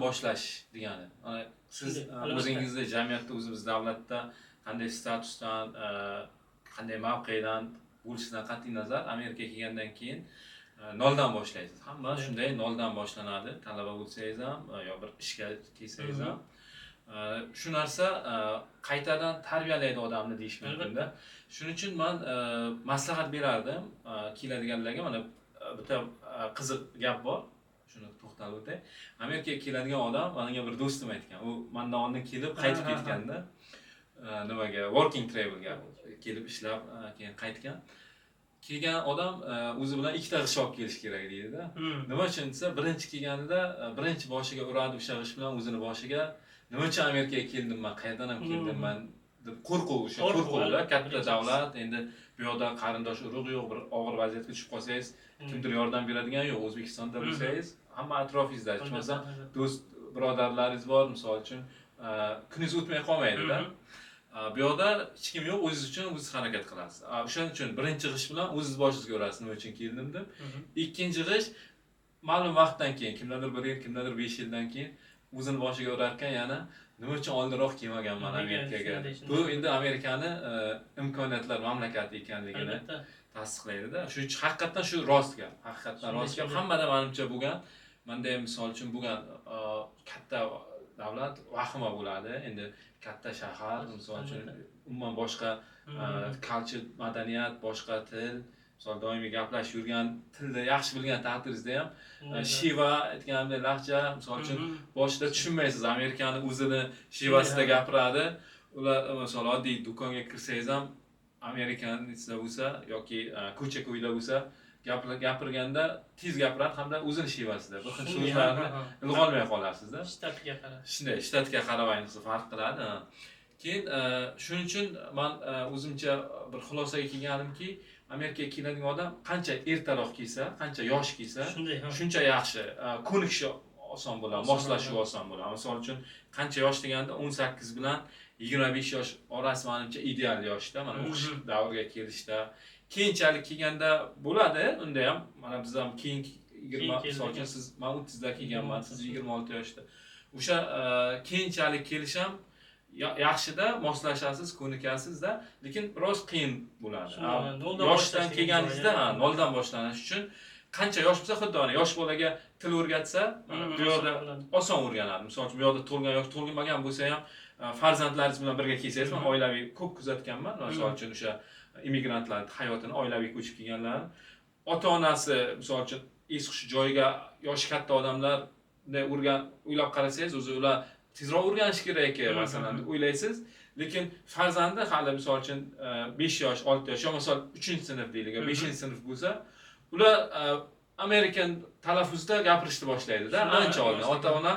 boshlash degani. Siz o'zingizda jamiyatda, o'zimiz davlatda qanday statusdan, qanday mavqedan bo'lishidan qat'iy nazar Amerikaga kelgandan keyin noldan boshlaysiz. Hamma shunday noldan boshlanadi. Talaba bo'lsangiz ham yo bir ishga kelsangiz ham. Shu narsa qaytadan tarbiyalaydi odamni deyish mumkin-da. Shuning uchun men maslahat berardim keladiganlarga. Mana bitta qiziq gap bor. Shuni to'xtalib o'tay. Amerikaga keladigan odam menga bir do'stim aytgan. U mendan oldin kelib qaytib ketganda nimaga working travelga kelib ishlab keyin qaytgan. Kelgan odam o'zi bilan ikkita g'ish olib kelish kerak deydi-da. Nima uchun desa, birinchi kelganida birinchi boshiga uradi o'sha g'ish bilan o'zini boshiga. Nima uchun Amerikaga keldim men, qayerdan ham keldim men deb qo'rquv, o'sha qo'rquvlar, katta davlat, endi bu yoqda qarindosh urug' yo'q, bir og'ir vaziyatga tushib qolsangiz, kimdir yordam beradigan yo'q. O'zbekistonda bo'lsangiz, hamma atrofingizda, hech bo'lmasa do'st, birodarlaringiz bor, misol uchun, kuningiz o'tmay qolmaydi-da. Bu yoqda hech kim yo'q, o'zingiz uchun o'zingiz harakat qilasiz. O'shaning uchun birinchi g'ish bilan o'zingiz boshingizga urasiz, nima uchun keldim deb. Ikkinchi g'ish ma'lum vaqtdan keyin, kimlardir 1 yil, kimlardir 5 yildan keyin o'zini boshiga urarkan yana nima uchun oldinroq kelmaganman Amerikaga. Bu endi Amerikani imkoniyatlar mamlakati ekanligini tasdiqlaydi-da. Shuning uchun haqiqatan shu rost gap. Haqiqatan rost gap. Hammada menimcha bo'lgan, menda ham misol uchun bo'lgan katta davlat vahima bo'ladi. Endi katta shahar, misol uchun umuman boshqa culture, madaniyat, boshqa til, misol doimiy gaplashib yurgan, tilni yaxshi bilgan taqdiringizda ham shiva aytganimdek lahja, misol uchun boshida tushunmaysiz, Amerikani o'zini shivasida gapiradi. Ular misol oddiy do'konga kirsangiz ham Amerikanisda bo'lsa yoki ko'cha-ko'yda bo'lsa, gapirganda tez gapiradi hamda o'zini shivasida. Bir xil so'zlarni ilg'olmay qolasizda. Shtatga qarab. Shunday, shtatga qarab ayniqsa farq qiladi. Keyin shuning uchun men o'zimcha bir xulosaga kelganimki, Amerikaga keladigan odam qancha ertaroq kelsa, qancha yosh kelsa, shuncha yaxshi. Ko'nikish oson bo'ladi, moslashuv oson bo'ladi. Misol uchun qancha yosh deganda 18 bilan 25 yosh orasi menimcha ideal yoshda, mana o'qish davriga kelishda. Keyinchalik kelganda bo'ladi, unda ham mana biz ham keyin 20, misol uchun siz men 30 da kelganman, siz 26 yoshda. O'sha keyinchalik kelish ham yaxshida moslashasiz, ko'nikasizda, lekin biroz qiyin bo'ladi. Yoshdan kelganingizda, noldan boshlanish uchun qancha yosh bo'lsa, xuddi ana yosh bolaga til o'rgatsa, bu yoqda oson o'rganadi. Misol uchun bu yoqda tug'ilgan yoki tug'ilmagan bo'lsa ham farzandlaringiz bilan birga kelsangiz, men oilaviy ko'p kuzatganman. Misol uchun o'sha immigrantlar hayotini, oilaviy ko'chib kelganlarni ota-onasi misol uchun es-hushi joyiga yoshi katta odamlarni o'ylab qarasangiz, o'zi ular tezroq o'rganish kerak masalan deb o'ylaysiz, lekin farzandi hali misol uchun 5 yosh, 6 yosh, yo misol 3-sinf deylik, 5-sinf bo'lsa, ular Amerikan talaffuzda gapirishni boshlaydi-da, ancha oldin. Ota-ona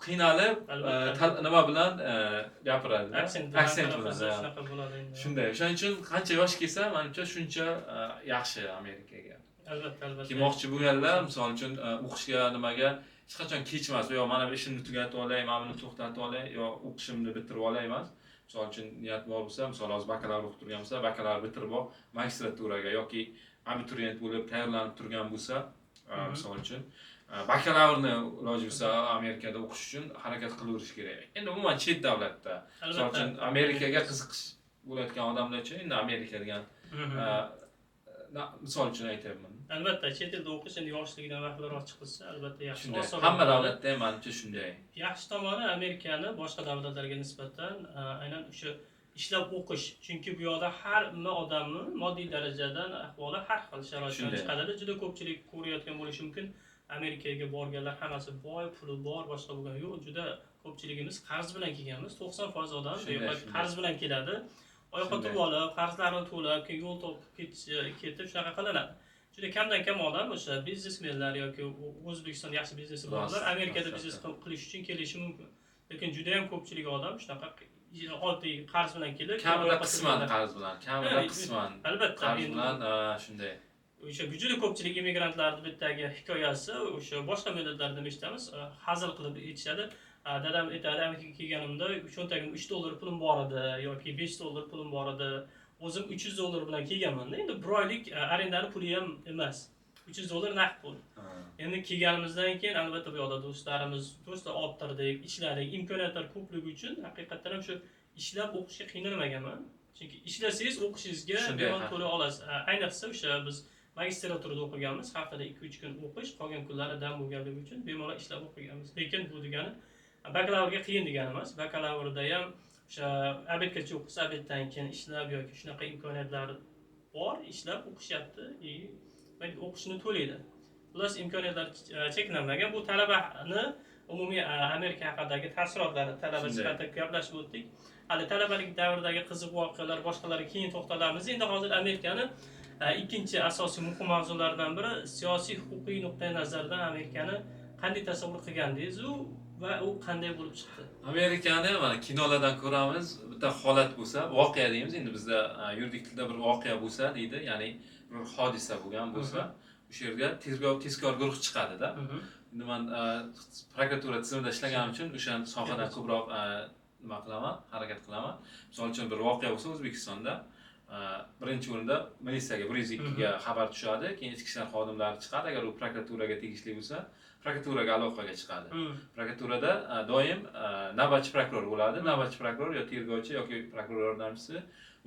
qiynalib nima bilan gapiradi? Aksent bilan. Shunday. O'shaning uchun qancha yosh kelsa, menimcha shuncha yaxshi Amerikaga. Albatta. Kelmoqchi bo'lganlar, misol uchun o'qishga nimaga hech qachon kechmas, yo mana bu ishimni tugatib olay, mana buni to'xtatib olay, yo o'qishimni bitirib olay emas. Misol uchun niyat bor bo'lsa, misol hozir bakalavr o'qib turgan bo'lsa, bakalavr bitirib magistraturaga yoki abituriyent bo'lib tayyorlanib turgan bo'lsa, misol uchun bakalavrni iloji bo'lsa Amerikada o'qish uchun harakat qilaverish kerak. Endi umuman chet davlatda, misol uchun Amerikaga qiziqish bo'layotgan odamlar uchun endi Amerika degan misol uchun aytyapman. Albatta, chet elda o'qish endi yoshligidan vaqtliroq chiqilsa, albatta yaxshi. Hamma davlatda ham menimcha shunday. Yaxshi tomoni Amerikani boshqa davlatlarga nisbatan aynan o'sha ishlab o'qish. Chunki bu yoqda har bir odamning moddiy darajadan ahvoli har xil sharoitdan chiqadi. Juda ko'pchilik ko'rayotgan bo'lishi mumkin. Amerikaga borganlar hammasi boy, puli bor, boshqa bo'lgan yo'q. Juda ko'pchiligimiz qarz bilan kelganmiz. 90% odam qarz bilan keladi. Oyoqqa olib, qarzlarini to'lab, keyin yo'l topib ketib shunaqa qilinadi. Juda kamdan kam odam o'sha biznesmenlar yoki O'zbekistonda yaxshi biznesi borlar Amerikada biznes qilish uchun kelishi mumkin. Lekin juda ham ko'pchilik odam shunaqa oddiy qarz bilan kelib, kamida qisman qarz bilan, kamida qisman. Albatta, qarz bilan shunday. O'sha juda ko'pchilik immigrantlarning bittagi hikoyasi, o'sha boshqa millatlarda eshitamiz, hazil qilib aytishadi. Dadam aytadi, Amerikaga kelganimda cho'ntagimda $3 pulim bor edi yoki $5 pulim bor edi. O'zim $300 bilan kelganman-da. Endi bir oylik arendani puli ham emas. $300 naqd pul. Endi kelganimizdan keyin albatta bu yoqda do'stlar orttirdik, ishladik, imkoniyatlar ko'pligi uchun haqiqatan ham shu ishlab o'qishga qiynalmaganman. Chunki ishlasangiz o'qishingizga bemalol to'lay olasiz. Ayniqsa o'sha biz magistraturada o'qiganmiz, haftada 2-3 kun o'qish, qolgan kunlari dam bo'lganligi uchun bemalol ishlab o'qiganmiz. Lekin bu degani bakalavrga qiyin degani emas. Bakalavrda ham o'sha abetgacha o'qisa, abetdan keyin ishlab yoki shunaqa imkoniyatlar bor, ishlab o'qishyapti, o'qishni to'laydi. Plus imkoniyatlar cheklanmagan. Bu talabani umumiy Amerika haqidagi taassurotlari talaba sifatida gaplashib o'tdik. Hali talabalik davridagi qiziq voqealar, boshqalarga keyin to'xtalamiz. Endi hozir Amerikani ikkinchi asosiy muhim mavzulardan biri siyosiy huquqiy nuqtai nazardan Amerikani qanday tasavvur qilgandingiz va u qanday bo'lib chiqdi? Amerikani mana kinolardan ko'ramiz, bitta holat bo'lsa, voqea deymiz. Endi bizda yuridik tilda bir voqea bo'lsa deydi, ya'ni bir hodisa bo'lgan bo'lsa, o'sha yerga tezkor guruh chiqadi-da. Endi men prokuratura tizimida ishlaganim uchun o'sha sohadan ko'proq nima qilaman, harakat qilaman. Misol uchun bir voqea bo'lsa O'zbekistonda birinchi o'rinda militsiyaga 102 ga xabar tushadi, keyin ichki ishlar xodimlari chiqadi. Agar u prokuraturaga tegishli bo'lsa, prokuraturaga aloqaga chiqadi. Prokuraturada doim navbatchi prokuror bo'ladi. Navbatchi prokuror yo tergovchi yoki prokuror yordamchisi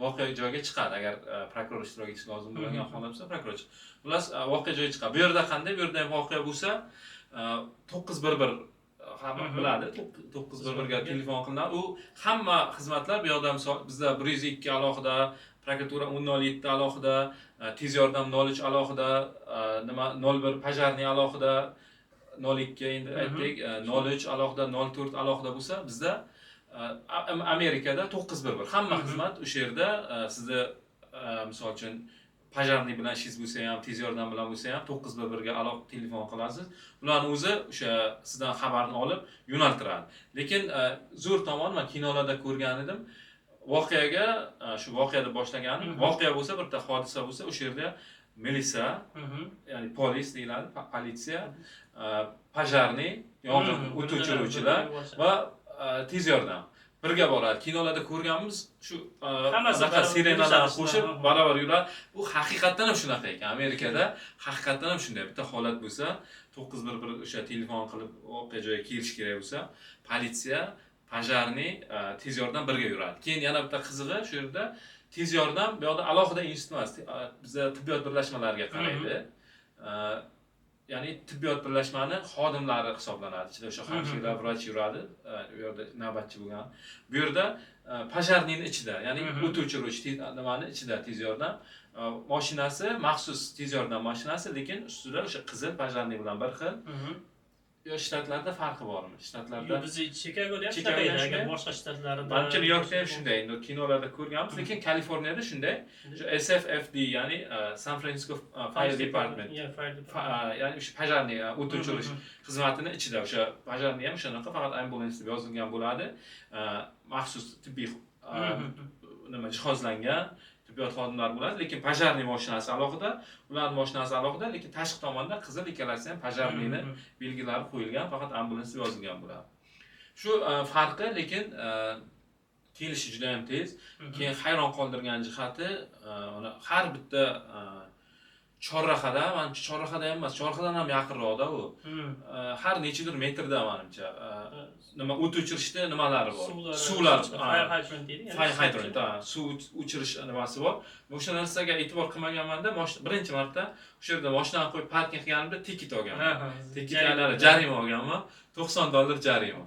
voqea joyiga chiqadi. Agar prokuror ishtirok etishi lozim bo'lgan holat bo'lsa, prokuror. Xullas, voqea joyiga chiqadi. Bu yerda qanday? Bu yerda ham voqea bo'lsa, 911 hamma biladi. 911 ga telefon qilinadi. U hamma xizmatlar bu yoqda bizda 102 alohida, prokuratura 1007 alohida, tez yordam 03 alohida, nima 01 pajarniy alohida, 02 endi aytdik, 03 alohida, 04 alohida bo'lsa, bizda Amerikada 911 hamma xizmat o'sha yerda sizni misol uchun pajarniy bilan ishingiz bo'lsa ham, tez yordam bilan bo'lsa ham 911 ga aloqa telefon qilasiz. Ularning o'zi o'sha sizdan xabarni olib yo'naltiradi. Lekin zo'r tomoni men kinolarda ko'rgan edim. Voqeaga shu voqeada boshlaganim, voqea bo'lsa, bitta hodisa bo'lsa, o'sha yerda militsiya, ya'ni polis deyiladi, politsiya, pajarniy, yong'in o't o'chiruvchilar va tez yordam birga boradi. Kinolarda ko'rganmiz, shu hammasi sirenalar qo'shib baravar yuradi. Bu haqiqatan ham shunaqa ekan. Amerikada haqiqatan ham shunday. Bitta holat bo'lsa, 911 o'sha telefon qilib voqea joyiga kelish kerak bo'lsa, politsiya, pajarniy, tez yordam birga yuradi. Keyin yana bitta qizig'i shu yerda tez yordam bu yoqda alohida institut emas, bizda tibbiyot birlashmalariga qaraydi. Ya'ni tibbiyot birlashmani xodimlari hisoblanadi. Ichida o'sha hamshiralar, vrach yuradi, u yerda navbatchi bo'lgan. Bu yerda pajarniyning ichida, ya'ni o't o'chiruvchi nimani ichida tez yordam mashinasi, maxsus tez yordam mashinasi, lekin ustida o'sha qizil pajarniy bilan bir xil. Yo shtatlarda farqi bormi? Shtatlarda biz Chicagoda ham shunday, agar boshqa shtatlarda. Balki Nyu-Yorkda ham shunday. Endi kinolarda ko'rganmiz, lekin Kaliforniyada shunday. Shu SFFD, ya'ni San Francisco Fire Department. Ya'ni o'sha pajarniy o't o'chirish xizmatini ichida o'sha pajarniy ham shunaqa faqat ambulans deb yozilgan bo'ladi. Maxsus tibbiy nima jihozlangan tibbiyot xodimlari bo'ladi, lekin pajarniy mashinasi alohida, ularning mashinasi alohida, lekin tashqi tomonda qizil ikkalasi ham pajarniyni belgilari qo'yilgan, faqat ambulans deb yozilgan bo'ladi. Shu farqi, lekin kelishi juda ham tez. Keyin hayron qoldirgan jihati, har bitta chorrahada, menimcha chorrahada ham emas, chorrahadan ham yaqinroqda u. Har nechidir metrda menimcha. Nima o't o'chirishda nimalari bor? Suvlar, fire hydrant deydi. Fire hydrant, suv o'chirish nimasi bor. O'sha narsaga e'tibor qilmaganmanda, birinchi marta o'sha yerda mashinani qo'yib parking qilganimda tiket olganman. Tiketlarga jarima olganman, $90 jarima.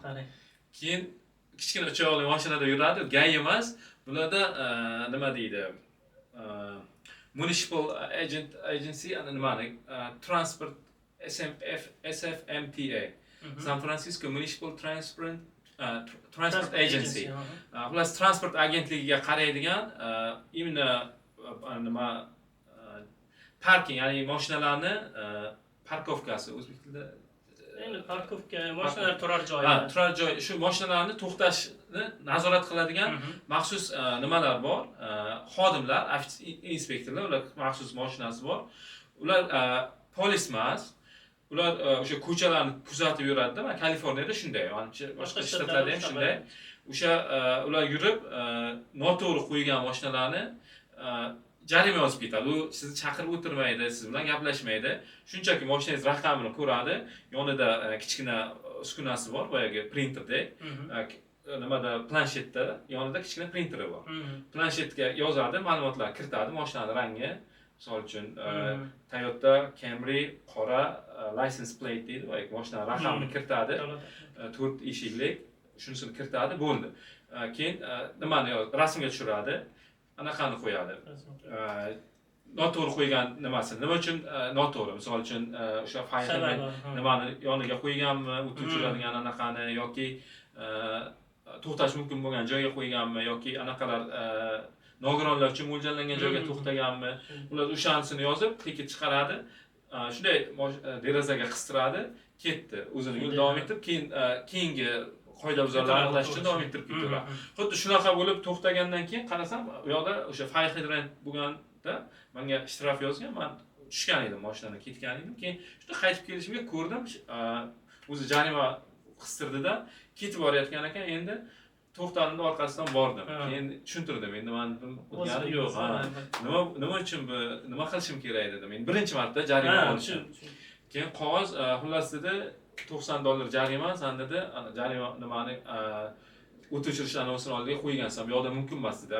Keyin kichkina uchoqli mashinada yuradi, gay emas. Bularda nima deydi? Municipal Agency nimani? Transport SFMTA. San Francisco Municipal Transport Agency. Xullas transport agentligiga qaraydigan imенно nima parking, ya'ni mashinalarni parkovkasi o'zbek tilida. Endi parkovka, mashinalar turar joyi. Turar joy, shu mashinalarni to'xtashni nazorat qiladigan maxsus nimalar bor. Xodimlar, inspektorlar, ular maxsus mashinasi bor. Ular polis emas. Ular o'sha ko'chalarni kuzatib yuradi-da. Men Kaliforniyada shunday, menimcha boshqa shtatlarda ham shunday. O'sha ular yurib noto'g'ri qo'ygan mashinalarni jarima yozib ketadi. U sizni chaqirib o'tirmaydi, siz bilan gaplashmaydi. Shunchaki mashinangiz raqamini ko'radi. Yonida kichkina uskunasi bor, boyagi printerdek. Nimada planshetda yonida kichkina printeri bor. Planshetga yozadi, ma'lumotlarni kiritadi, mashinaning rangi, misol uchun Toyota Camry qora license plate deydi, boyagi mashinaning raqamini kiritadi. 4 eshiklik, shunisini kiritadi, bo'ldi. Keyin nimani rasmga tushiradi, anaqani qo'yadi. Noto'g'ri qo'ygan nimasini, nima uchun noto'g'ri? Misol uchun o'sha fayl nimani yoniga qo'yganmi, o't o'chiradigan anaqani yoki to'xtash mumkin bo'lgan joyga qo'yganmi yoki anaqalar nogironlar uchun mo'ljallangan joyga to'xtaganmi, ular o'shanisini yozib, tiket chiqaradi. Shunday derazaga qistiradi, ketdi. O'zini yo'l davom etib, keyingi qoidabuzarlarni aniqlash uchun davom ettirib ketaveradi. Xuddi shunaqa bo'lib to'xtagandan keyin qarasam, u yoqda o'sha fire hydrant bo'lganda menga shtraf yozgan, men tushgan edim, mashinadan ketgan edim. Keyin shunda qaytib kelishimga ko'rdim, o'zi jarima qistirdi-da, ketib borayotgan ekan, endi to'xtadim, orqasidan bordim. Keyin tushuntirdim, endi men o'tganim yo'q. Nima uchun bu, nima qilishim kerak dedim. Men birinchi marta jarima olishim. Keyin qog'oz, xullas dedi, $90 jarima, sen dedi, jarima nimani o't o'chirish anonsini oldiga qo'ygansan, bu yoqda mumkin emas dedi.